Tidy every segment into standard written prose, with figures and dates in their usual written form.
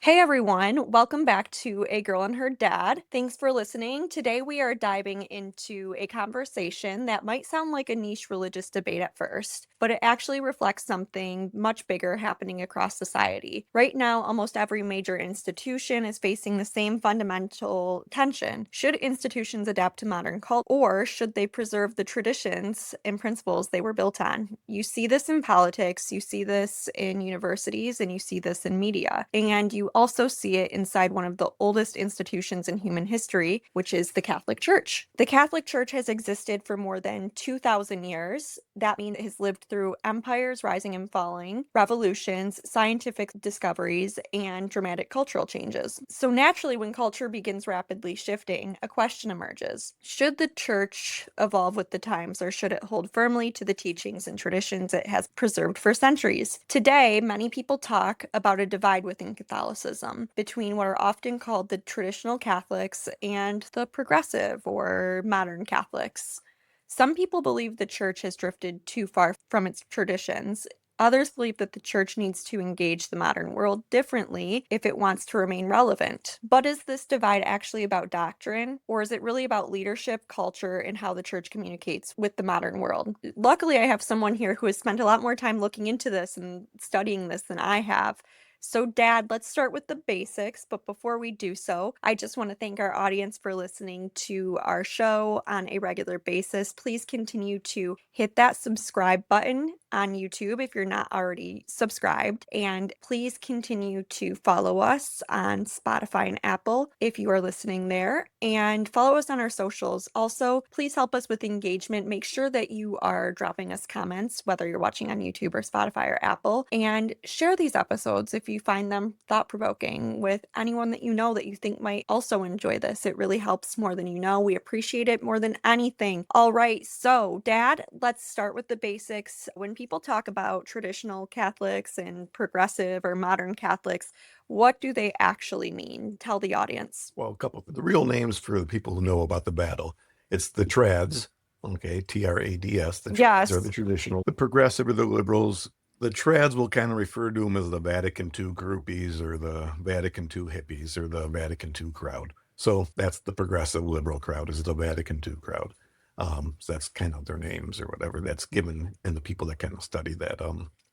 Hey everyone, welcome back to A Girl and Her Dad. Thanks for listening. Today we are diving into a conversation that might sound like a niche religious debate at first, but it actually reflects something much bigger happening across society. Right now, almost every major institution is facing the same fundamental tension. Should institutions adapt to modern culture, or should they preserve the traditions and principles they were built on? You see this in politics, you see this in universities, and you see this in media. And you also see it inside one of the oldest institutions in human history, which is the Catholic Church. The Catholic Church has existed for more than 2,000 years. That means it has lived through empires rising and falling, revolutions, scientific discoveries, and dramatic cultural changes. So naturally, when culture begins rapidly shifting, a question emerges. Should the church evolve with the times, or should it hold firmly to the teachings and traditions it has preserved for centuries? Today, many people talk about a divide within Catholicism between what are often called the traditional Catholics and the progressive or modern Catholics. Some people believe the church has drifted too far from its traditions. Others believe that the church needs to engage the modern world differently if it wants to remain relevant. But is this divide actually about doctrine, or is it really about leadership, culture, and how the church communicates with the modern world? Luckily, I have someone here who has spent a lot more time looking into this and studying this than I have. So, Dad, let's start with the basics. But before we do so, I just want to thank our audience for listening to our show on a regular basis. Please continue to hit that subscribe button on YouTube if you're not already subscribed. And please continue to follow us on Spotify and Apple if you are listening there. And follow us on our socials. Also, please help us with engagement. Make sure that you are dropping us comments, whether you're watching on YouTube or Spotify or Apple. And share these episodes if you find them thought-provoking with anyone that you think might also enjoy this. It really helps more than you know. We appreciate it more than anything. All right, so Dad, let's start with the basics. When people talk about traditional Catholics and progressive or modern Catholics, what do they actually mean? Tell the audience. Well, a couple of the real names for the people who know about the battle. It's the trads, okay, TRADS. The trads are the Yes. traditional. The progressive are the liberals. The trads will kind of refer to them as the Vatican II groupies or the Vatican II hippies or the Vatican II crowd. So that's the progressive liberal crowd, is the Vatican II crowd. So that's kind of their names or whatever that's given, and the people that kind of study that.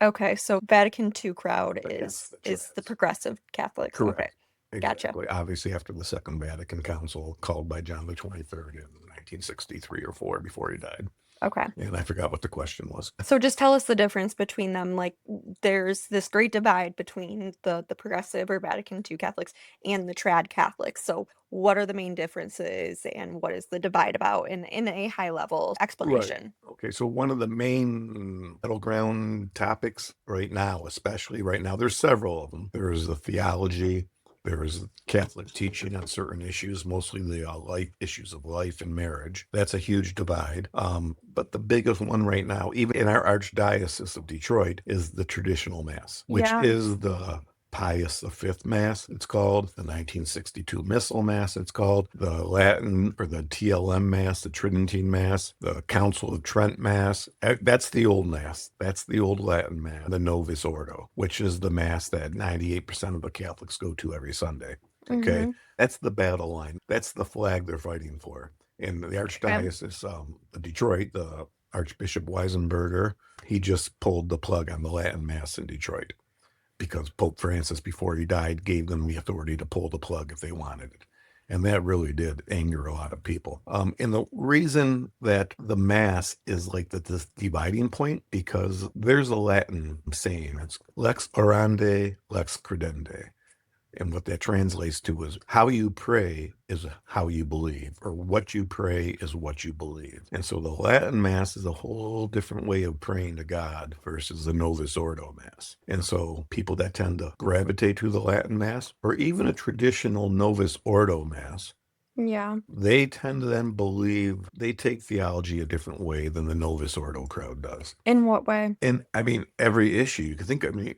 Okay, so Vatican II crowd But yes, is the the trads. progressive Catholics. Okay, Correct. gotcha. Exactly. Obviously, after the Second Vatican Council, called by John the 23rd in 1963 or 4 before he died. Okay. And I forgot what the question was. So just tell us the difference between them. Like, there's this great divide between the progressive or Vatican II Catholics and the trad Catholics. So what are the main differences and what is the divide about in a high level Right. explanation? Okay. So one of the main battleground topics right now, especially right now, there's several of them. There's the theology. There's Catholic teaching on certain issues, mostly the life issues of life and marriage. That's a huge divide. But the biggest one right now, even in our Archdiocese of Detroit, is the traditional Mass, which Yeah. is the Pius V Mass, it's called, the 1962 Missal Mass, it's called, the Latin or the TLM Mass, the Tridentine Mass, the Council of Trent Mass. That's the old Mass. That's the old Latin Mass, the Novus Ordo, which is the Mass that 98% of the Catholics go to every Sunday. Okay. Mm-hmm. That's the battle line. That's the flag they're fighting for. In the Okay. Archdiocese of Detroit, the Archbishop Weisenberger, he just pulled the plug on the Latin Mass in Detroit because Pope Francis, before he died, gave them the authority to pull the plug if they wanted it. And that really did anger a lot of people. And the reason that the Mass is like this dividing point, because there's a Latin saying, it's lex orandi, lex credende. And what that translates to is how you pray is how you believe, or what you pray is what you believe. And so the Latin Mass is a whole different way of praying to God versus the Novus Ordo Mass. And so people that tend to gravitate to the Latin Mass, or even a traditional Novus Ordo Mass, Yeah. they tend to then believe they take theology a different way than the Novus Ordo crowd does. In what way? And I mean, every issue you could think, I mean,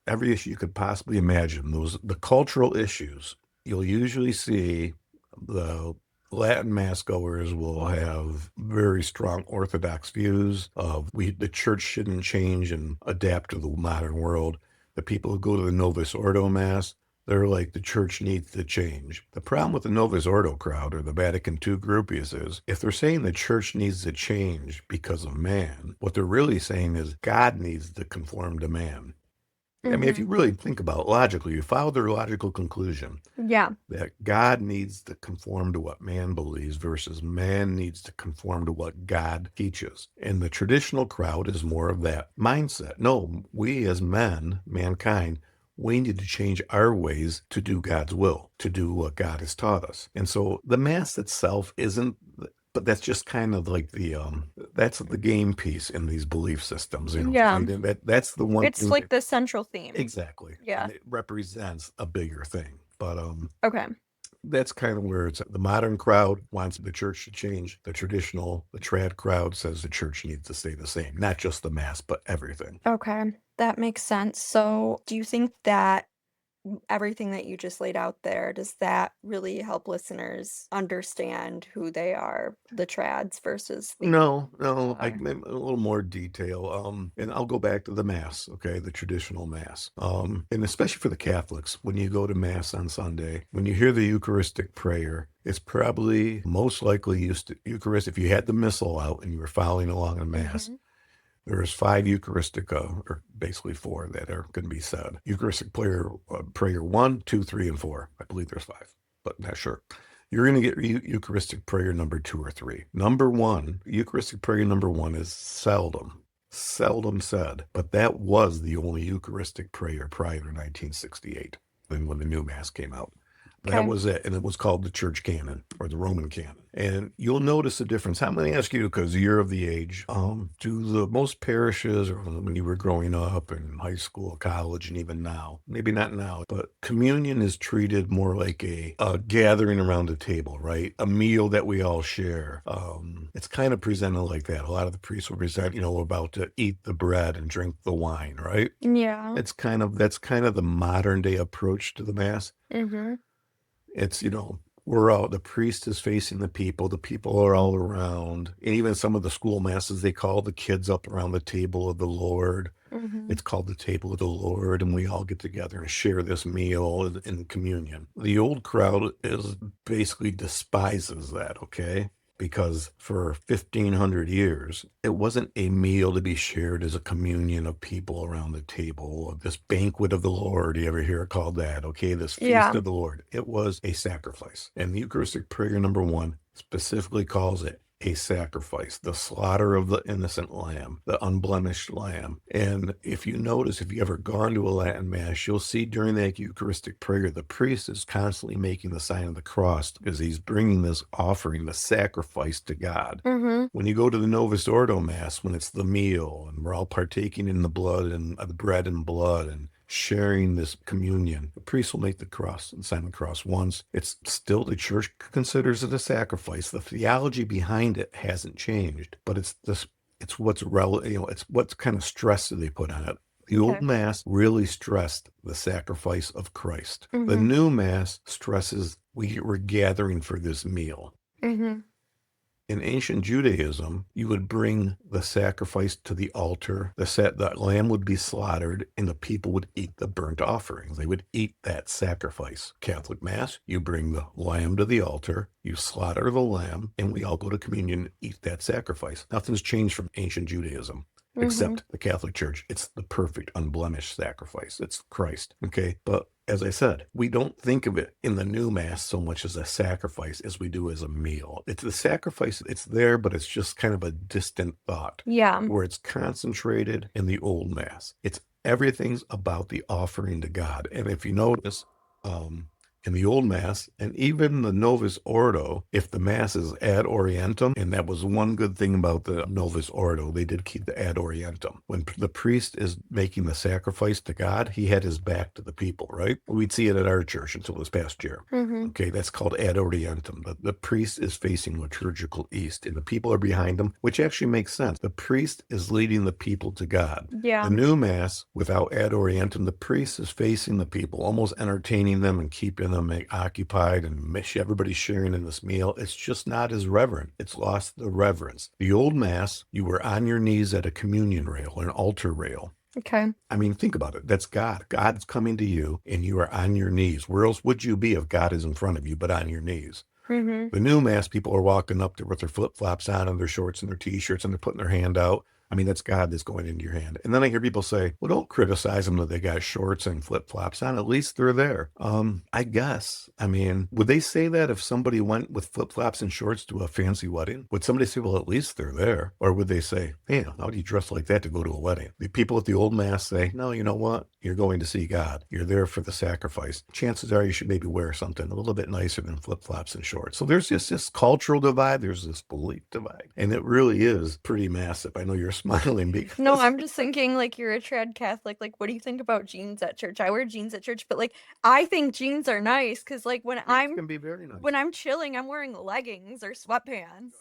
every issue you could possibly imagine, the cultural issues, you'll usually see the Latin mass goers will have very strong Orthodox views of the church shouldn't change and adapt to the modern world. The people who go to the Novus Ordo Mass They're like, the church needs to change. The problem with the Novus Ordo crowd or the Vatican II groupies is if they're saying the church needs to change because of man, what they're really saying is God needs to conform to man. I mean, if you Mhm. really think about it logically, you follow their logical conclusion Yeah. that God needs to conform to what man believes versus man needs to conform to what God teaches. And the traditional crowd is more of that mindset. No, we as men, mankind, we need to change our ways to do God's will, to do what God has taught us. And so the Mass itself isn't, but that's just kind of like that's the game piece in these belief systems, Yeah. right? And that's the one It's thing like that the central theme. exactly, Yeah. and it represents a bigger thing. But Okay. that's kind of where it's at. The modern crowd wants the church to change. The trad crowd says the church needs to stay the same, not just the mass, but everything. Okay. That makes sense. So, do you think that everything that you just laid out there, does that really help listeners understand who they are, the trads versus the No, I other? a little more detail. And I'll go back to the mass, okay, the traditional mass. And especially for the Catholics, when you go to mass on Sunday, when you hear the Eucharistic prayer, it's probably most likely used to Eucharist. If you had the missal out and you were following along in mass, Mhm. there's 5 Eucharistic, or basically 4 that are going to be said. Eucharistic prayer 1, 2, 3, and 4. I believe there's 5, but not sure. You're going to get Eucharistic prayer number 2 or 3. Number 1, Eucharistic prayer number 1 is seldom said, but that was the only Eucharistic prayer prior to 1968, then when the new Mass came out. That Okay. was it, and it was called the church canon or the Roman canon. And you'll notice a difference. I'm going to ask you because you're of the age. Do the most parishes, or when you were growing up in high school, college, and even now, maybe not now, but communion is treated more like a gathering around a table, right? A meal that we all share. It's kind of presented like that. A lot of the priests will present, we're about to eat the bread and drink the wine, right? Yeah. That's kind of the modern day approach to the Mass. Mhm. It's, we're all, the priest is facing the people are all around. And even some of the school masses, they call the kids up around the table of the Lord. Mhm. It's called the table of the Lord, and we all get together and share this meal in communion. The old crowd is basically despises that, okay? Because for 1,500 years, it wasn't a meal to be shared as a communion of people around the table, of this banquet of the Lord. You ever hear it called that? Okay, this feast Yeah. of the Lord. It was a sacrifice. And the Eucharistic prayer number 1 specifically calls it a sacrifice, the slaughter of the innocent lamb, the unblemished lamb. And if you notice, if you ever gone to a Latin Mass, you'll see during that Eucharistic prayer, the priest is constantly making the sign of the cross because he's bringing this offering, the sacrifice to God. Mhm. When you go to the Novus Ordo Mass, when it's the meal and we're all partaking in the blood and the bread and blood and sharing this communion, the priest will make the cross and sign the cross once. It's still, the church considers it a sacrifice. The theology behind it hasn't changed, but it's what's relevant, it's what kind of stress do they put on it. The old Okay. Mass really stressed the sacrifice of Christ. The Mhm. new Mass stresses we're gathering for this meal. Mhm. In ancient Judaism, you would bring the sacrifice to the altar. The lamb would be slaughtered, and the people would eat the burnt offerings. They would eat that sacrifice. Catholic Mass, you bring the lamb to the altar, you slaughter the lamb, and we all go to communion and eat that sacrifice. Nothing's changed from ancient Judaism. Mhm. Except the Catholic Church. It's the perfect, unblemished sacrifice. It's Christ. Okay. But as I said, we don't think of it in the new Mass so much as a sacrifice as we do as a meal. It's the sacrifice, it's there, but it's just kind of a distant thought Yeah. where it's concentrated in the old Mass. It's everything's about the offering to God. And if you notice, um, in the old Mass, and even the Novus Ordo, if the Mass is ad orientem, and that was one good thing about the Novus Ordo, they did keep the ad orientem. When the priest is making the sacrifice to God, he had his back to the people, right? We'd see it at our church until this past year. Mhm. Okay, that's called ad orientem. The priest is facing liturgical east, and the people are behind him, which actually makes sense. The priest is leading the people to God. The Yeah. new Mass, without ad orientem, the priest is facing the people, almost entertaining them and keeping them occupied, and everybody's sharing in this meal. It's just not as reverent. It's lost the reverence. The old Mass, you were on your knees at a communion rail or an altar rail. Okay. I mean, think about it. That's God. God's coming to you and you are on your knees. Where else would you be if God is in front of you, but on your knees? Mm-hmm. The new mass people are walking up there with their flip flops on and their shorts and their t-shirts and they're putting their hand out. I mean, that's God that's going into your hand. And then I hear people say, well, don't criticize them that they got shorts and flip flops on. At least they're there. I guess. I mean, would they say that if somebody went with flip flops and shorts to a fancy wedding? Would somebody say, well, at least they're there? Or would they say, hey, how do you dress like that to go to a wedding? The people at the old mass say, no, you know what? You're going to see God. You're there for the sacrifice. Chances are you should maybe wear something a little bit nicer than flip flops and shorts. So there's just this cultural divide. There's this belief divide. And it really is pretty massive. I know you're smiling No, because I'm just thinking like you're a trad Catholic. Like, what do you think about jeans at church? I wear jeans at church, but like I think jeans are nice because like jeans can be very nice. when I'm chilling, I'm wearing leggings or sweatpants.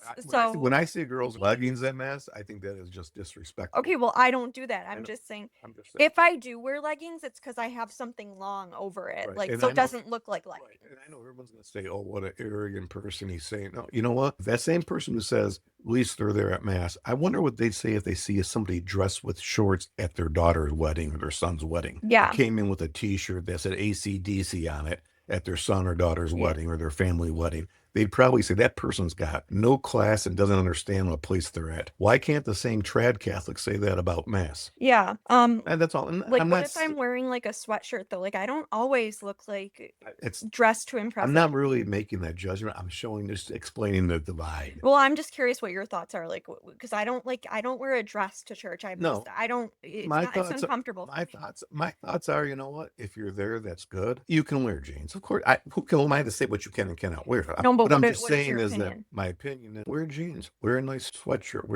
When So I see girls leggings at mass, I think that is just disrespectful. okay, well, I don't do that. I I'm know. just saying I'm just saying. if I do wear leggings, it's because I have something long over it, Right. like And so I it know doesn't look like right. leggings. And I know everyone's going to say, oh, what an arrogant person he's saying. No, you know what? That same person who says, at least they're there at mass, I wonder what they'd say if they see somebody dressed with shorts at their daughter's wedding or their son's wedding, or Yeah, came in with a t-shirt that said AC/DC on it at their son or daughter's yeah, wedding or their family wedding. They'd probably say that person's got no class and doesn't understand what place they're at. Why can't the same trad Catholic say that about mass? yeah. And that's all. And Like I'm what not, if I'm wearing like a sweatshirt though? Like I don't always look like it's, dressed to I'm impress. not Like really making that judgment. I'm showing just explaining the divide. well, I'm just curious what your thoughts are, like, because I don't wear a dress to church. I'm just, No, I don't. It's my not. It's thoughts uncomfortable for me. my thoughts are, you know what? If you're there, that's good. You can wear jeans. Of course, who am I to say what you can and cannot wear? No, but What I'm just what is your saying is that opinion? my opinion is wear jeans, wear a nice sweatshirt.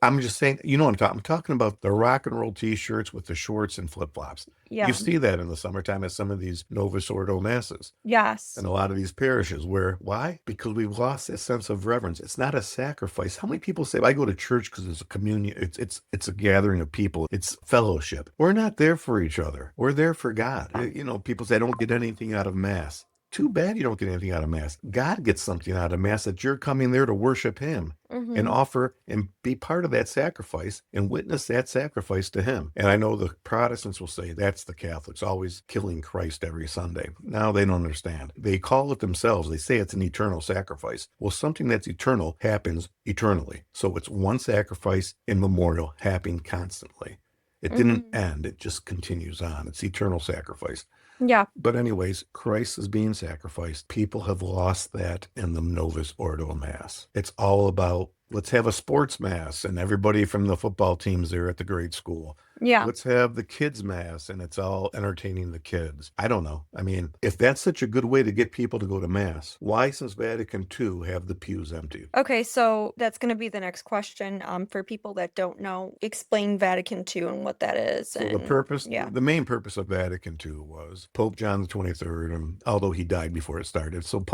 I'm just saying, you know what I'm talking. I'm talking about the rock and roll t-shirts with the shorts and flip flops. You Yeah. see that in the summertime at some of these Novus Ordo Masses Yes. and a lot of these parishes where why? Because we've lost that sense of reverence. It's not a sacrifice. How many people say I go to church because it's a communion, it's a gathering of people, it's fellowship. We're not there for each other. We're there for God. You know, people say I don't get anything out of mass. Too bad you don't get anything out of mass. God gets something out of mass that you're coming there to worship him and Mm-hmm. offer and be part of that sacrifice and witness that sacrifice to him. And I know the Protestants will say that's the Catholics always killing Christ every Sunday. Now they don't understand. They call it themselves. They say it's an eternal sacrifice. Well, something that's eternal happens eternally. So it's one sacrifice in memorial happening constantly. It didn't Mm-hmm. end. It just continues on. It's eternal sacrifice. Yeah. But anyways, Christ is being sacrificed. People have lost that in the Novus Ordo Mass. It's all about let's have a sports mass and everybody from the football teams there at the grade school. Yeah. Let's have the kids mass and it's all entertaining the kids. I don't know. I mean, if that's such a good way to get people to go to mass, why since Vatican II have the pews empty? Okay, so that's going to be the next question. For people that don't know, explain Vatican II and what that is, So the and purpose, yeah. the main purpose of Vatican II was Pope John the 23rd, and although he died before it started, so Pope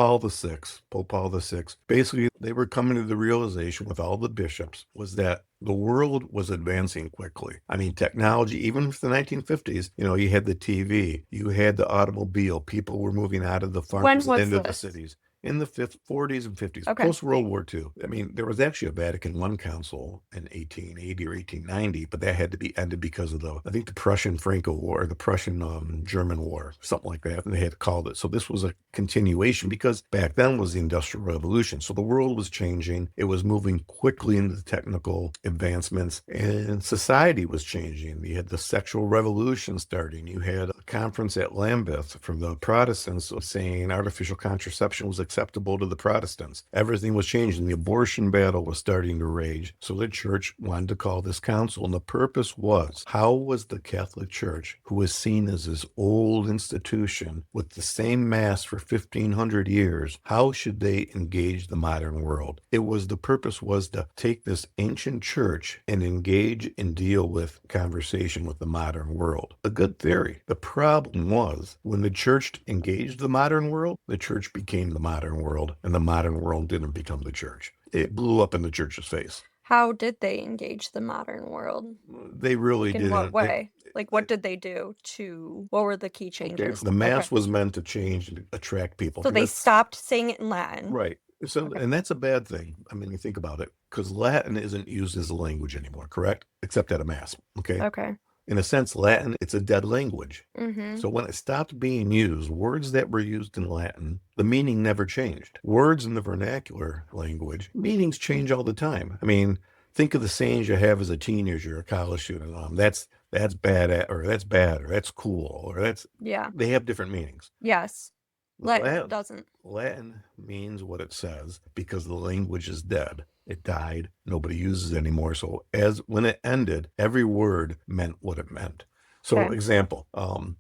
Paul the Sixth, basically they were coming to the realization with all the bishops was that the world was advancing quickly. I mean, technology, even for the 1950s, you know, you had the TV, you had the automobile, people were moving out of the When farms was into the this? cities in the 40s and 50s, Okay. post World War II. I mean, there was actually a Vatican I council in 1880 or 1890, but that had to be ended because of I think the Prussian Franco War, the Prussian German War, something like that. And they had called it. So this was a continuation because back then was the Industrial Revolution. So the world was changing. It was moving quickly into the technical advancements and society was changing. You had the sexual revolution starting. You had a conference at Lambeth from the Protestants saying artificial contraception was acceptable to the Protestants. Everything was changing. The abortion battle was starting to rage. So the church wanted to call this council. And the purpose was, how was the Catholic Church, who was seen as this old institution with the same mass for 1,500 years, how should they engage the modern world? The purpose was to take this ancient church and engage and deal with conversation with the modern world. A good theory. The problem was when the church engaged the modern world, the church became the modern world, and the modern world didn't become the church. It blew up in the church's face. How did they engage the modern world? They really Like in what didn't. way? Like what did they do to, what were the key Okay, changes? the Okay. mass was meant to change and attract people. So they stopped saying it in Latin. Right. So, Okay. and that's a bad thing. I mean, you think about it, because Latin isn't used as a language anymore, correct? Except at a mass. Okay. Okay. In a sense, Latin, it's a dead language. Mhm. So when it stopped being used, words that were used in Latin, the meaning never changed. Words in the vernacular language, meanings change all the time. I mean, think of the sayings you have as a teenager or a college student. That's bad at, or that's bad, or that's cool, or that's, Yeah. they have different meanings. Yes. Latin Latin, doesn't. Latin means what it says because the language is dead. It died. Nobody uses it anymore. So as when it ended, every word meant what it meant. So Okay. example,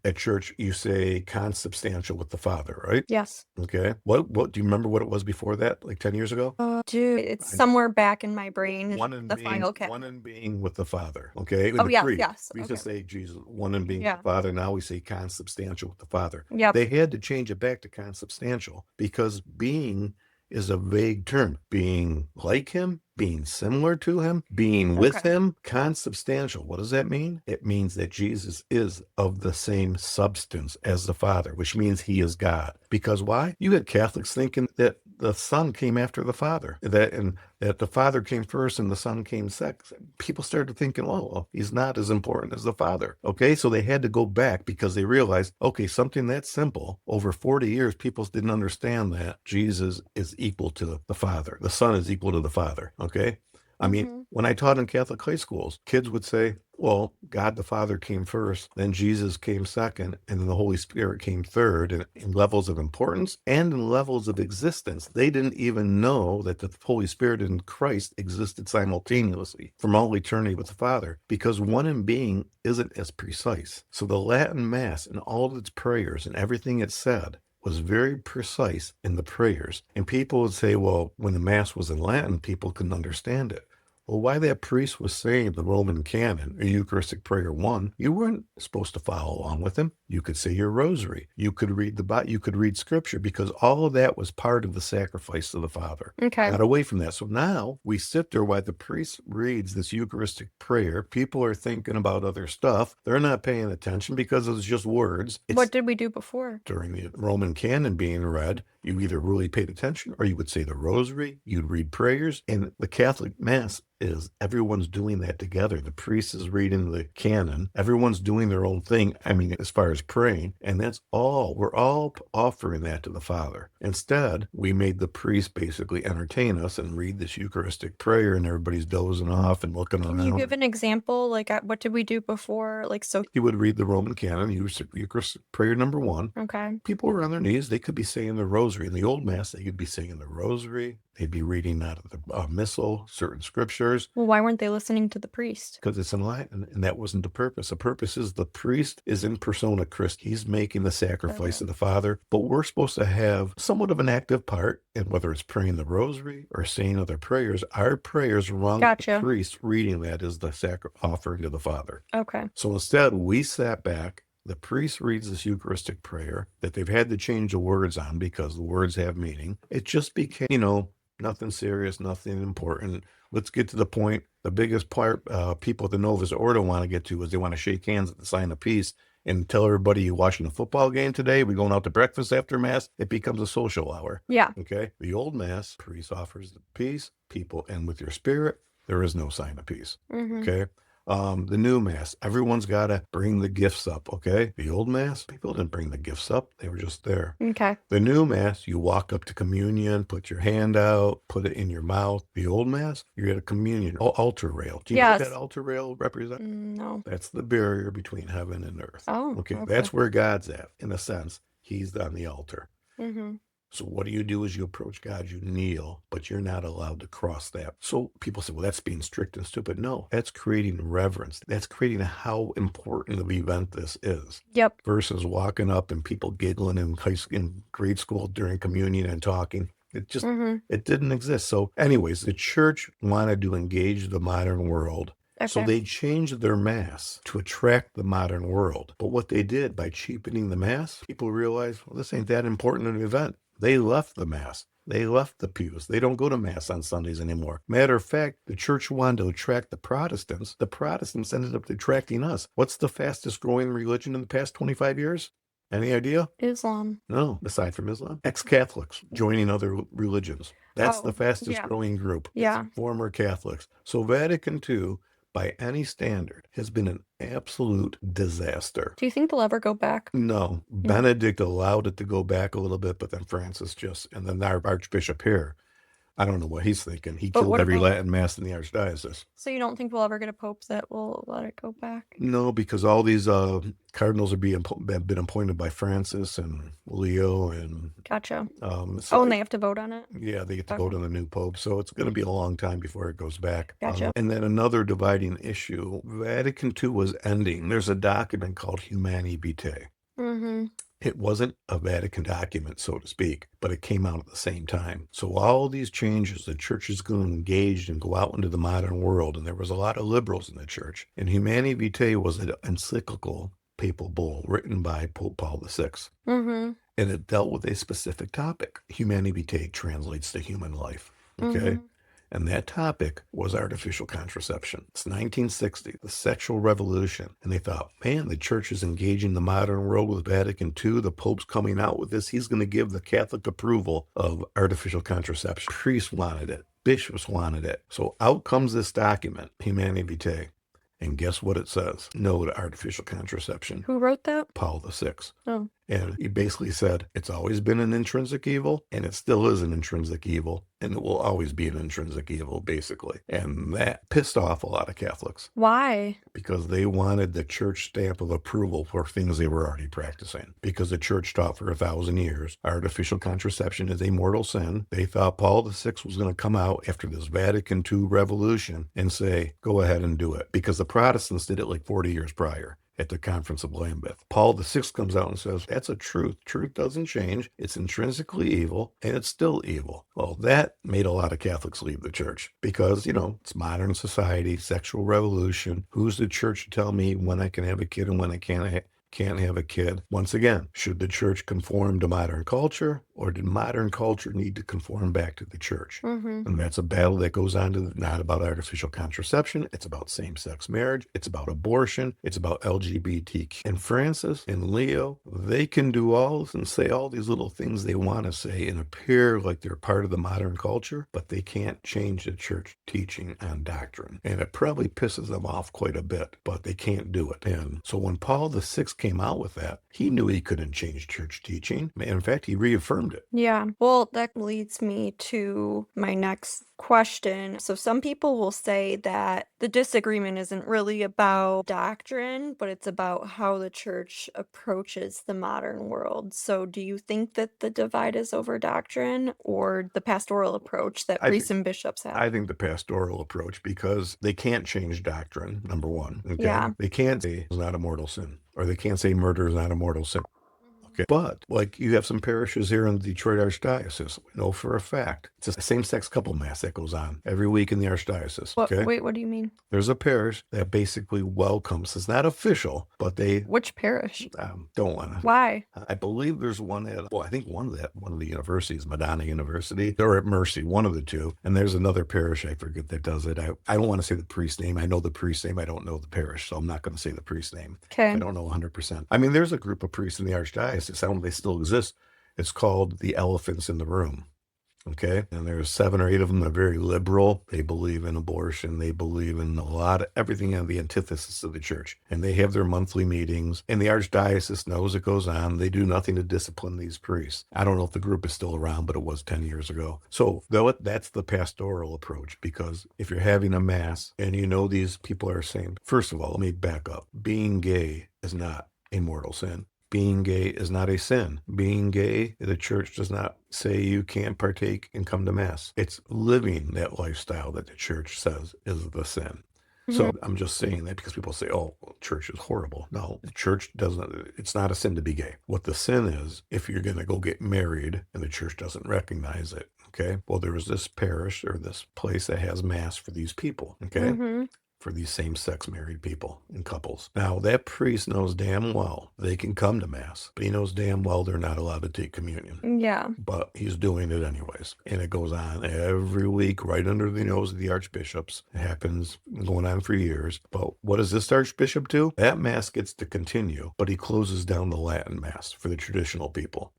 at church you say consubstantial with the Father, right? Yes. Okay. What do you remember what it was before that? Like 10 years ago? Dude, it's I somewhere back in my brain, one in the being file one cabinet. in being with the Father. Okay. In Oh, the yes, creed. yes. We used to Okay. say Jesus, one in being with the Yeah. Father. Now we say consubstantial with the Father. Yep. They had to change it back to consubstantial because being is a vague term. Being like him, being similar to him, being with Okay. him, consubstantial. What does that mean? It means that Jesus is of the same substance as the Father, which means he is God. Because why? You had Catholics thinking that the Son came after the Father, that the Father came first and the Son came second. People started thinking, oh, well, he's not as important as the Father. Okay, so they had to go back because they realized, okay, something that simple, over 40 years, people didn't understand that Jesus is equal to the Father. The Son is equal to the Father. Okay. I mean, Mhm. when I taught in Catholic high schools, kids would say, well, God the Father came first, then Jesus came second, and then the Holy Spirit came third in levels of importance and in levels of existence. They didn't even know that the Holy Spirit and Christ existed simultaneously from all eternity with the Father, because one in being isn't as precise. So the Latin Mass and all of its prayers and everything it said was very precise in the prayers. And people would say, well, when the Mass was in Latin, people couldn't understand it. Well, why that priest was saying the Roman canon, or Eucharistic prayer 1, you weren't supposed to follow along with him. You could say your rosary. You could read the Bible. You could read scripture, because all of that was part of the sacrifice to the Father. Okay. Got away from that. So now we sit there while the priest reads this Eucharistic prayer. People are thinking about other stuff. They're not paying attention because it's just words. What did we do before? During the Roman canon being read, you either really paid attention or you would say the rosary, you'd read prayers. And the Catholic Mass is everyone's doing that together. The priest is reading the canon, everyone's doing their own thing. I mean, as far as praying, and that's all. We're all offering that to the Father. Instead, we made the priest basically entertain us and read this Eucharistic prayer, and everybody's dozing off and looking Can you around. give an example? Like, what did we do before? Like, so. He would read the Roman canon, Eucharistic prayer number 1. Okay. People were on their knees. They could be saying the rosary. In the old Mass, they could be saying the rosary. They'd be reading out of the missal, certain scriptures, Well, why weren't they listening to the priest? because it's in Latin, and that wasn't the purpose. The purpose is the priest is in persona Christi. He's making the sacrifice Okay. of the Father, but we're supposed to have somewhat of an active part, and whether it's praying the rosary or saying other prayers, our prayers rung the Gotcha. priest reading that as the offering to the Father. Okay. So instead, we sat back. The priest reads this Eucharistic prayer that they've had to change the words on because the words have meaning. It just became, nothing serious, nothing important. Let's get to the point. The biggest part people at the Novus Ordo want to get to is they want to shake hands at the sign of peace and tell everybody you're watching a football game today. We're going out to breakfast after Mass. It becomes a social hour. Yeah. Okay. The old Mass, priest offers the peace, people, and with your spirit, there is no sign of peace. Mm-hmm. Okay. The new Mass, everyone's got to bring the gifts up. Okay. The old Mass, people didn't bring the gifts up. They were just there. Okay. The new Mass, you walk up to communion, put your hand out, put it in your mouth. The old Mass, you're at a communion altar rail. Do you know what Yes. that altar rail represents? No. That's the barrier between heaven and earth. Oh, Okay. okay. That's where God's at. In a sense, he's on the altar. Mm-hmm. So what do you do as you approach God? You kneel, but you're not allowed to cross that. So people say, well, that's being strict and stupid. No, that's creating reverence. That's creating how important of an event this is. Yep. Versus walking up and people giggling in grade school during communion and talking. It just, it didn't exist. So anyways, the church wanted to engage the modern world. So Okay. they changed their Mass to attract the modern world. But what they did by cheapening the Mass, people realized, well, this ain't that important an event. They left the Mass. They left the pews. They don't go to Mass on Sundays anymore. Matter of fact, the church wanted to attract the Protestants. The Protestants ended up attracting us. What's the fastest growing religion in the past 25 years? Any idea? Islam. No, aside from Islam. Ex-Catholics joining other religions. That's the Oh, fastest yeah. growing group. It's Yeah. former Catholics. So Vatican II, by any standard, has been an absolute disaster. Do you think they'll ever go back? No, No. Benedict allowed it to go back a little bit, but then Francis and then our Archbishop here, I don't know what he's thinking. He But killed what every about, Latin Mass in the Archdiocese. so you don't think we'll ever get a pope that will let it go back? No, because all these cardinals are have been appointed by Francis and Leo, and Gotcha. so Oh, and they have to vote on it? yeah, they get to vote Okay. on the new pope. So it's going to be a long time before it goes back. Gotcha. And then another dividing issue: Vatican II was ending. There's a document called Humani Vitae. Mm-hmm. It wasn't a Vatican document, so to speak, but it came out at the same time. So all these changes, the church is going to engage and go out into the modern world, and there was a lot of liberals in the church. And Humani Vitae was an encyclical papal bull written by Pope Paul VI. Mm-hmm. And it dealt with a specific topic. Humani Vitae translates to human life. Okay. Mm-hmm. And that topic was artificial contraception. It's 1960, the sexual revolution. And they thought, man, the church is engaging the modern world with Vatican II. The Pope's coming out with this. He's going to give the Catholic approval of artificial contraception. Priests wanted it. Bishops wanted it. So out comes this document, Humani Vitae. And guess what it says? No to artificial contraception. Who wrote that? Paul VI. Oh. And he basically said it's always been an intrinsic evil, and it still is an intrinsic evil, and it will always be an intrinsic evil, basically. And that pissed off a lot of Catholics Why? because they wanted the church stamp of approval for things they were already practicing. Because the church taught for 1,000 years artificial contraception is a mortal sin. They thought Paul VI was going to come out after this Vatican II revolution and say, go ahead and do it. Because the Protestants did it like 40 years prior at the Conference of Lambeth. Paul VI comes out and says, that's a truth. Truth doesn't change. It's intrinsically evil, and it's still evil. Well, that made a lot of Catholics leave the church because, it's modern society, sexual revolution. Who's the church to tell me when I can have a kid and when I can't have a kid? Once again, should the church conform to modern culture, or did modern culture need to conform back to the church? Mm-hmm. And that's a battle that goes on to not about artificial contraception. It's about same-sex marriage. It's about abortion. It's about LGBTQ. And Francis and Leo, they can do all this and say all these little things they want to say and appear like they're part of the modern culture, but they can't change the church teaching on doctrine. And it probably pisses them off quite a bit, but they can't do it. And so when Paul VI came out with that, he knew he couldn't change church teaching. In fact, he reaffirmed it. Yeah. Well, that leads me to my next question. So some people will say that the disagreement isn't really about doctrine, but it's about how the church approaches the modern world. So do you think that the divide is over doctrine or the pastoral approach that I priests and bishops have? I think the pastoral approach, because they can't change doctrine, number one. Okay. Yeah. They can't say it's not a mortal sin, or they can't say murder is not a mortal sin. Okay. But like you have some parishes here in the Detroit Archdiocese, we know for a fact it's a same-sex couple mass that goes on every week in the Archdiocese. Okay. Wait, what do you mean? There's a parish that basically welcomes. It's not official, but they Which parish? don't want to. Why? I believe there's one at, I think one of the universities, Madonna University, or at Mercy, one of the two. And there's another parish, I forget, that does it. I don't want to say the priest name. I know the priest name. I don't know the parish, so I'm not going to say the priest name. Okay. I don't know 100%. I mean, there's a group of priests in the Archdiocese. I don't know if they still exist. It's called the Elephants in the Room. Okay. And there's 7 or 8 of them. They're very liberal. They believe in abortion. They believe in a lot of everything of the antithesis of the church. And they have their monthly meetings. And the Archdiocese knows it goes on. They do nothing to discipline these priests. I don't know if the group is still around, but it was 10 years ago. So that's the pastoral approach, because if you're having a mass and these people are saying, first of all, let me back up. Being gay is not a mortal sin. Being gay is not a sin. Being gay, the church does not say you can't partake and come to mass. It's living that lifestyle that the church says is the sin. So I'm just saying that because people say, oh, well, church is horrible. No, the church doesn't, it's not a sin to be gay. What the sin is, if you're going to go get married and the church doesn't recognize it, okay? Well, there is this parish or this place that has mass for these people, okay? for these same-sex married people and couples. Now, that priest knows damn well they can come to Mass, but he knows damn well they're not allowed to take communion. Yeah. But he's doing it anyways. And it goes on every week right under the nose of the archbishops. It happens going on for years. But what does this archbishop do? That Mass gets to continue, but he closes down the Latin Mass for the traditional people.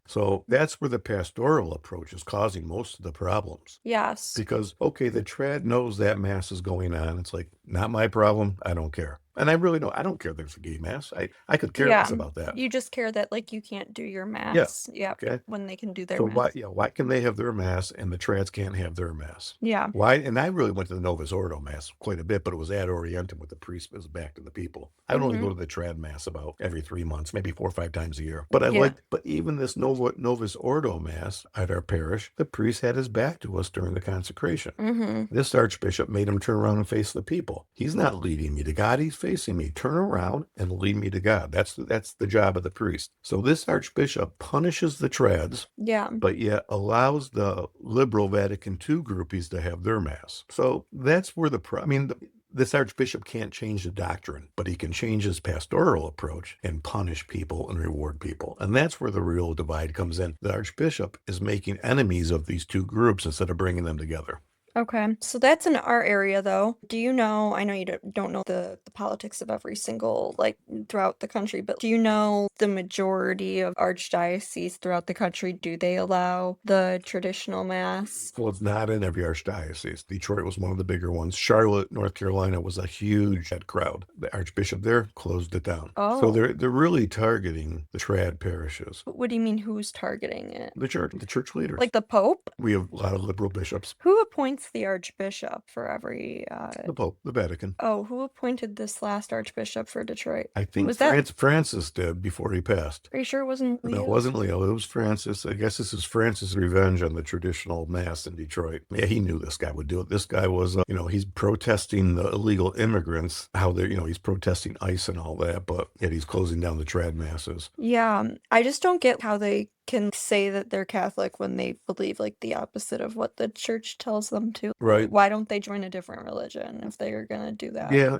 So that's where the pastoral approach is causing most of the problems. Yes. Because, okay, the trad knows that Mass is going on. It's like, not my problem. I don't care. And I really don't. I don't care there's a gay Mass. I could care less Yeah. about that. You just care that, like, you can't do your Yeah. Mass. Yeah. Okay. When they can do their So Mass. why can they have their Mass and the trads can't have their Mass? Yeah. Why? And I really went to the Novus Ordo Mass quite a bit, but it was ad orientem with the priest was back to the people. I would only go to the trad Mass about every 3 months, maybe 4 or 5 times a year. But Yeah. but even this Novus Ordo Mass at our parish, the priest had his back to us during the consecration. This archbishop made him turn around and face the people. He's not leading me to God. He's facing me. Turn around and lead me to God. That's the job of the priest. So this archbishop punishes the trads, Yeah. but yet allows the liberal Vatican II groupies to have their Mass. So that's where this archbishop can't change the doctrine, but he can change his pastoral approach and punish people and reward people. And that's where the real divide comes in. The archbishop is making enemies of these two groups instead of bringing them together. Okay, so that's in our area though. Do you know, I know you don't know the politics of every single, like, throughout the country, but do you know the majority of archdioceses throughout the country, do they allow the traditional Mass? Well, it's not in every archdiocese. Detroit was one of the bigger ones. Charlotte, North Carolina was a huge crowd. The archbishop there closed it down. So Oh, they're really targeting the trad parishes. what do you mean who's targeting it? The church leaders. Like the Pope? We have a lot of liberal bishops. Who appoints the archbishop for every, The Pope, the Vatican. oh, who appointed this last archbishop for Detroit? I think Was that, Francis did before he passed. are you sure it wasn't No, Leo? it wasn't Leo. It was Francis. I guess this is Francis' revenge on the traditional Mass in Detroit. Yeah, he knew this guy would do it. This guy was, he's protesting the illegal immigrants, how they're, he's protesting ICE and all that, but yet he's closing down the trad Masses. Yeah, I just don't get how they can say that they're Catholic when they believe like the opposite of what the church tells them to. Right. Why don't they join a different religion if they're gonna do that? Yeah,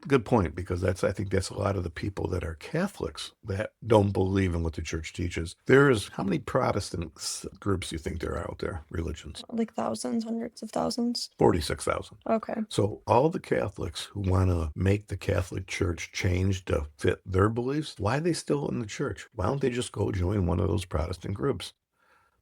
good point, because I think that's a lot of the people that are Catholics that don't believe in what the church teaches. How many Protestant groups do you think there are out there, religions? Like thousands, hundreds of thousands. 46,000. Okay. So all the Catholics who want to make the Catholic Church change to fit their beliefs, why are they still in the church? Why don't they just go join one of those Protestant groups?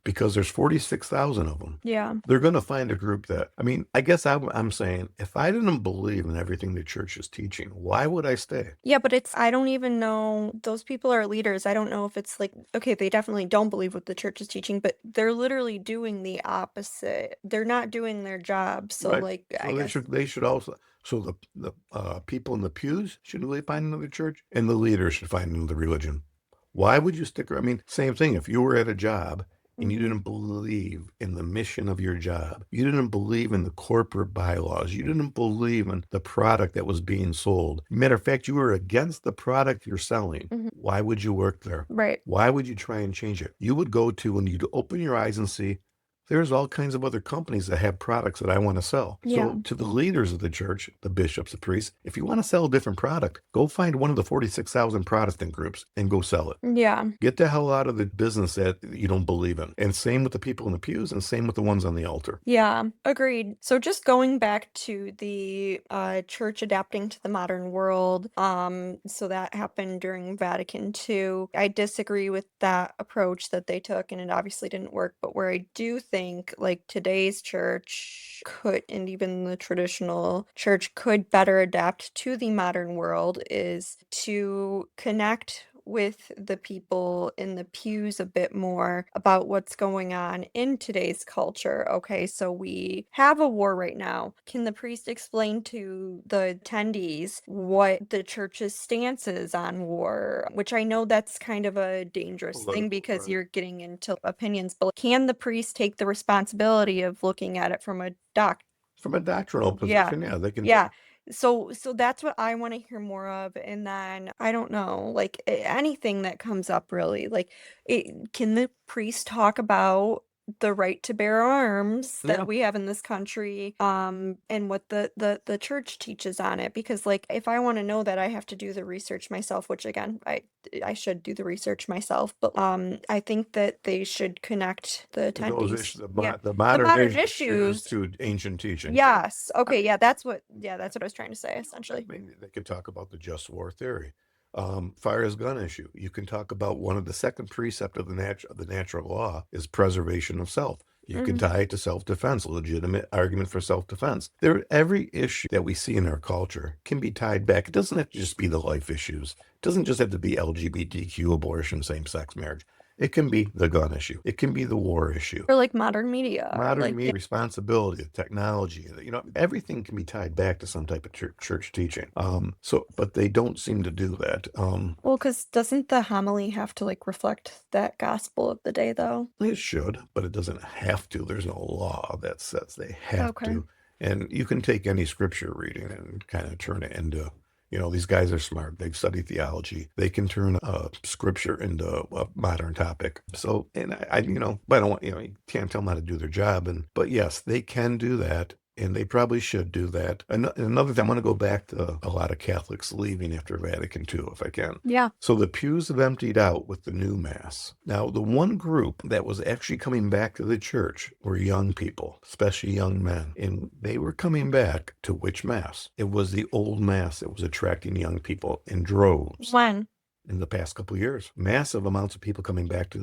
Because there's 46,000 of them. Yeah. They're going to find a group that, I guess I'm saying, if I didn't believe in everything the church is teaching, why would I stay? Yeah, but I don't even know, those people are leaders. I don't know if it's like, okay, they definitely don't believe what the church is teaching, but they're literally doing the opposite. They're not doing their job. So Right. like, I So guess. they should also, so the people in the pews should really find another church, and the leaders should find another religion. Why would you stick around? Same thing. If you were at a job and you didn't believe in the mission of your job, you didn't believe in the corporate bylaws, you didn't believe in the product that was being sold. Matter of fact, you were against the product you're selling. Why would you work there? Right. Why would you try and change it? You would go to, and you'd open your eyes and see, there's all kinds of other companies that have products that I want to sell. Yeah. So to the leaders of the church, the bishops, the priests, if you want to sell a different product, go find one of the 46,000 Protestant groups and go sell it. Yeah. Get the hell out of the business that you don't believe in. And same with the people in the pews, and same with the ones on the altar. Yeah, agreed. So just going back to the church adapting to the modern world, so that happened during Vatican II. I disagree with that approach that they took, and it obviously didn't work. But where I do think like today's church could, and even the traditional church could better adapt to the modern world, is to connect with the people in the pews a bit more about what's going on in today's culture. Okay, so we have a war right now. Can the priest explain to the attendees what the church's stance is on war? Which I know that's kind of a dangerous thing because you're getting into opinions, but can the priest take the responsibility of looking at it from a doctrinal position, yeah, they can. Yeah. So that's what I want to hear more of. And then I don't know, like anything that comes up really, like can the priest talk about the right to bear arms Yeah. that we have in this country, and what the church teaches on it. Because like if I want to know that, I have to do the research myself, which again, I should do the research myself. But I think that they should connect the Those issues, attendees. Yeah. the The modern modern issues issues. to ancient teaching. Yes. I Okay, that's what I was trying to say, essentially. Maybe they could talk about the just war theory. Fire is gun issue. You can talk about one of the second precept of the natural law is preservation of self. You can Hmm. tie it to self-defense, a legitimate argument for self-defense. Every issue that we see in our culture can be tied back. It doesn't have to just be the life issues. It doesn't just have to be LGBTQ, abortion, same-sex marriage. It can be the gun issue. It can be the war issue. Or like modern media, or Modern like media, responsibility, technology, everything can be tied back to some type of church teaching. But they don't seem to do that. well, because doesn't the homily have to like reflect that gospel of the day, though? It should, but it doesn't have to. There's no law that says they have Okay. to. And you can take any scripture reading and kind of turn it into, these guys are smart. They've studied theology. They can turn scripture into a modern topic. So, and but I don't want, you can't tell them how to do their job. But yes, they can do that. And they probably should do that. Another thing, I want to go back to a lot of Catholics leaving after Vatican II, if I can. Yeah. So the pews have emptied out with the new Mass. Now, the one group that was actually coming back to the church were young people, especially young men. And they were coming back to which Mass? It was the old Mass that was attracting young people in droves. When? In the past couple of years. Massive amounts of people coming back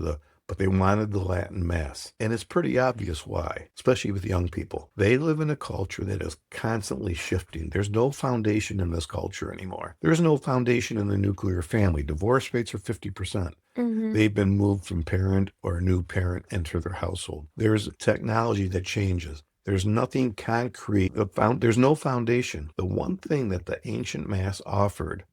but they wanted the Latin Mass. And it's pretty obvious why, especially with young people. They live in a culture that is constantly shifting. There's no foundation in this culture anymore. There's no foundation in the nuclear family. Divorce rates are 50%. Mm-hmm. They've been moved from parent or a new parent enter their household. There's technology that changes. There's nothing concrete. There's no foundation. The one thing that the ancient Mass offered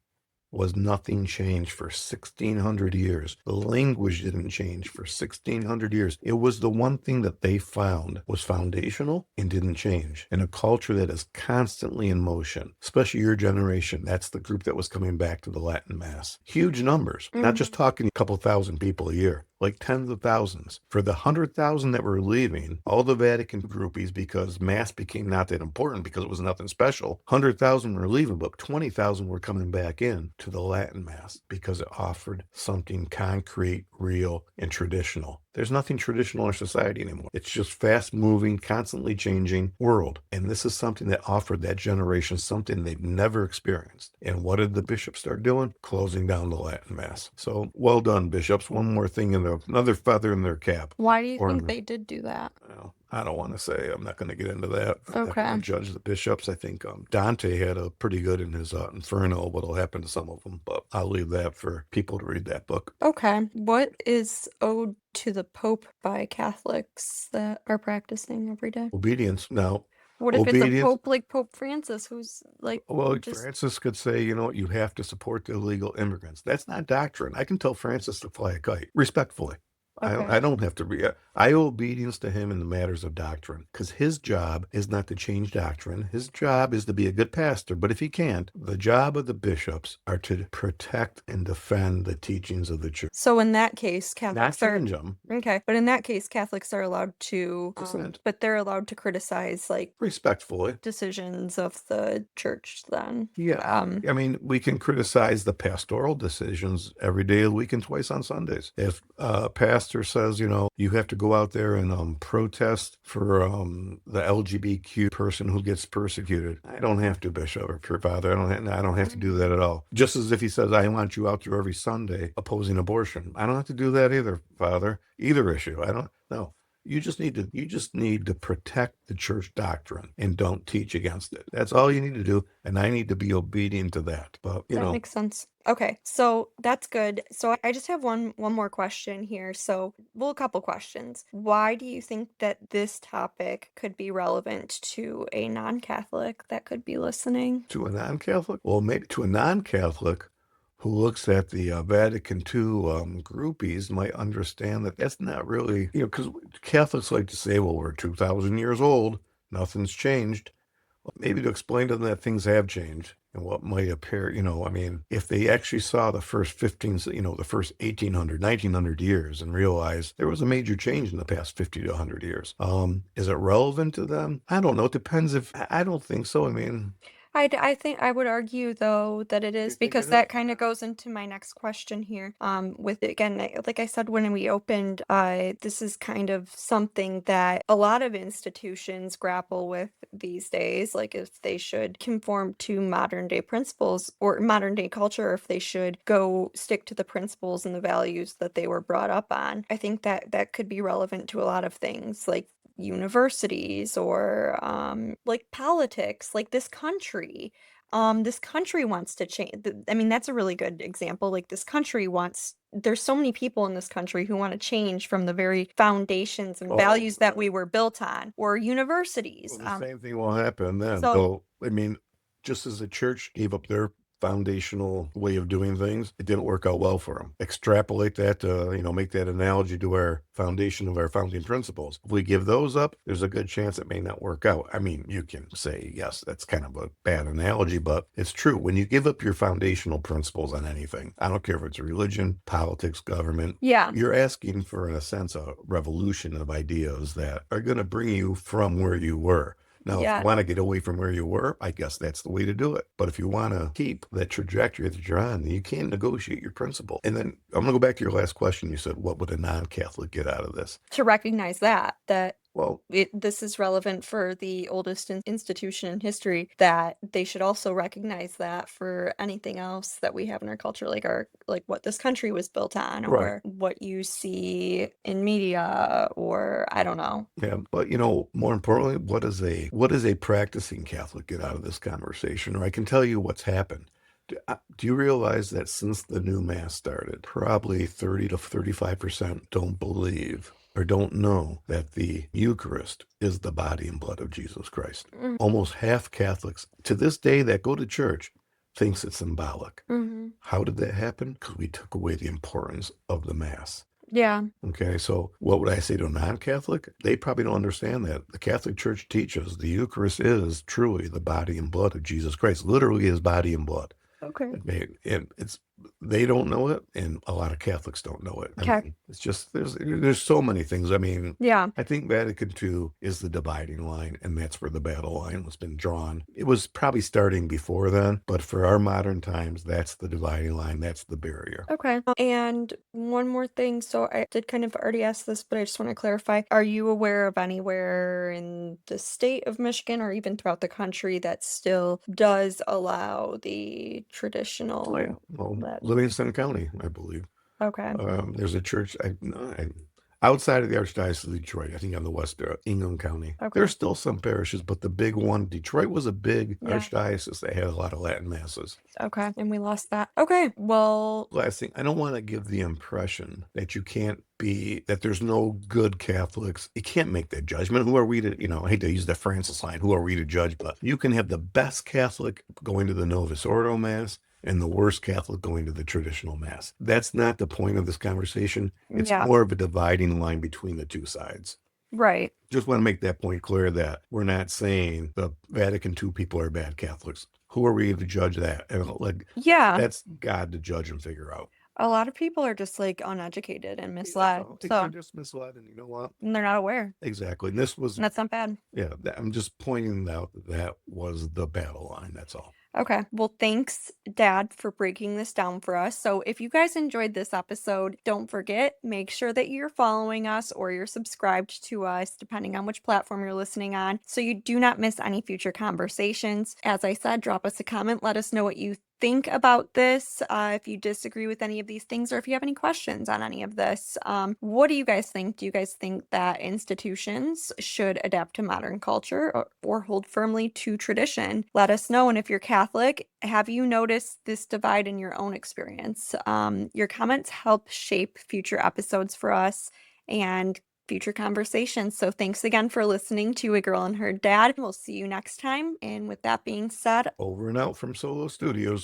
was nothing changed for 1,600 years. The language didn't change for 1,600 years. It was the one thing that they found was foundational and didn't change. In a culture that is constantly in motion, especially your generation, that's the group that was coming back to the Latin Mass. Huge numbers, not just talking a couple thousand people a year, like tens of thousands. For the 100,000 that were leaving, all the Vatican groupies, because Mass became not that important because it was nothing special, 100,000 were leaving, but 20,000 were coming back in to the Latin Mass because it offered something concrete, real, and traditional. There's nothing traditional in our society anymore. It's just fast-moving, constantly changing world. And this is something that offered that generation something they've never experienced. And what did the bishops start doing? Closing down the Latin Mass. So well done, bishops. One more thing another feather in their cap. Why do you think they did do that? Well, I don't want to say. I'm not going to get into that. I'm not Okay. going to judge the bishops. I think Dante had a pretty good in his Inferno, what'll happen to some of them. But I'll leave that for people to read that book. Okay. What is owed to the Pope by Catholics that are practicing every day? Obedience. Now, What if it's a obedience. Pope like Pope Francis, who's like, Well, just Francis could say, you have to support the illegal immigrants. That's not doctrine. I can tell Francis to fly a kite respectfully. okay? I don't have to I owe obedience to him in the matters of doctrine because his job is not to change doctrine. His job is to be a good pastor. But if he can't, the job of the bishops are to protect and defend the teachings of the church. So in that case, Not Catholics are change them. okay. But in that case, Catholics are allowed to, Dissent. but they're allowed to criticize like Respectfully. decisions of the church. Then, Yeah. I mean, we can criticize the pastoral decisions every day of the week and twice on Sundays. If a pastor says, you have to go out there and protest for the LGBTQ person who gets persecuted, I don't have to, Bishop or Father. I don't have to do that at all. Just as if he says, I want you out there every Sunday opposing abortion. I don't have to do that either, Father. Either issue. I don't know. You just need to protect the church doctrine and don't teach against it. That's all you need to do, and I need to be obedient to that. But that makes sense. Okay, so that's good. So I just have one more question here. So, well, a couple questions. Why do you think that this topic could be relevant to a non-Catholic that could be listening? To a non-Catholic? Well, maybe to a non-Catholic who looks at the Vatican II groupies might understand that that's not really, because Catholics like to say, well, we're 2,000 years old, nothing's changed. Well, maybe to explain to them that things have changed and what might appear, I mean, if they actually saw the first 15, the first 1800, 1900 years and realized there was a major change in the past 50 to 100 years, is it relevant to them? I don't know. It depends if, I don't think so. I mean, I think I would argue though that it do you is think because it is? that kind of goes into my next question here. With again, like I said when we opened, this is kind of something that a lot of institutions grapple with these days, like if they should conform to modern day principles or modern day culture, or if they should go stick to the principles and the values that they were brought up on. I think that that could be relevant to a lot of things, like universities or like politics, like this country wants to change. I mean, that's a really good example. Like this country wants, there's so many people in this country who want to change from the very foundations and Oh, values that we were built on, or universities. well, the same thing will happen then. So So, I mean, just as the church gave up their foundational way of doing things, it didn't work out well for them. Extrapolate that to, make that analogy to our foundation of our founding principles. If we give those up, there's a good chance it may not work out. I mean, you can say, yes, that's kind of a bad analogy, but it's true. When you give up your foundational principles on anything, I don't care if it's religion, politics, government, yeah, you're asking for, in a sense, a revolution of ideas that are going to bring you from where you were. Now, if you yeah. want to get away from where you were, I guess that's the way to do it. But if you want to keep that trajectory that you're on, then you can't negotiate your principle. And then I'm going to go back to your last question. You said, what would a non-Catholic get out of this? To recognize that Well, this is relevant for the oldest institution in history, that they should also recognize that for anything else that we have in our culture, like our, like what this country was built on, right. or what you see in media, or I don't know. Yeah, but more importantly, what does a practicing Catholic get out of this conversation? Or I can tell you what's happened. Do you realize that since the new mass started, probably 30 to 35% don't believe or don't know that the Eucharist is the body and blood of Jesus Christ? Mm, Almost half Catholics to this day that go to church thinks it's symbolic. mhm. How did that happen? Because we took away the importance of the mass. Yeah. Okay, so what would I say to a non-Catholic? They probably don't understand that. The Catholic Church teaches the Eucharist is truly the body and blood of Jesus Christ, literally his body and blood. Okay. And they don't know it, and a lot of Catholics don't know it. I Okay. mean, it's just there's so many things. I mean, Yeah. I think Vatican II is the dividing line, and that's where the battle line has been drawn. It was probably starting before then, but for our modern times, that's the dividing line. That's the barrier. Okay. And one more thing. So I did kind of already ask this, but I just want to clarify. Are you aware of anywhere in the state of Michigan or even throughout the country that still does allow the Oh, yeah. traditional Well, that? Livingston County, I believe. Okay. There's a church outside of the Archdiocese of Detroit, I think on the west, Ingham County. Okay. There's still some parishes, but the big one, Detroit was a big Yeah. archdiocese that had a lot of Latin masses. Okay. And we lost that. Okay. Well, Last thing, I don't want to give the impression that that there's no good Catholics. You can't make that judgment. Who are we to, I hate to use the Francis line, who are we to judge? But you can have the best Catholic going to the Novus Ordo Mass and the worst Catholic going to the traditional Mass. That's not the point of this conversation. It's yeah. more of a dividing line between the two sides. Right. Just want to make that point clear that we're not saying the Vatican II people are bad Catholics. Who are we to judge that? And Yeah. that's God to judge and figure out. A lot of people are just like uneducated and Yeah, misled. I think So, they're just misled, and you know what? and they're not aware. Exactly. And this was, And that's not bad. yeah, I'm just pointing out that was the battle line. That's all. Okay. Well, thanks, Dad, for breaking this down for us. So, if you guys enjoyed this episode, don't forget, make sure that you're following us or you're subscribed to us, depending on which platform you're listening on, so you do not miss any future conversations. As I said, drop us a comment. Let us know what you think about this, if you disagree with any of these things, or if you have any questions on any of this. What do you guys think? Do you guys think that institutions should adapt to modern culture, or hold firmly to tradition? Let us know. And if you're Catholic, have you noticed this divide in your own experience? Your comments help shape future episodes for us and future conversations. So thanks again for listening to A Girl and Her Dad. We'll see you next time. And with that being said, Over and out from Solo Studios.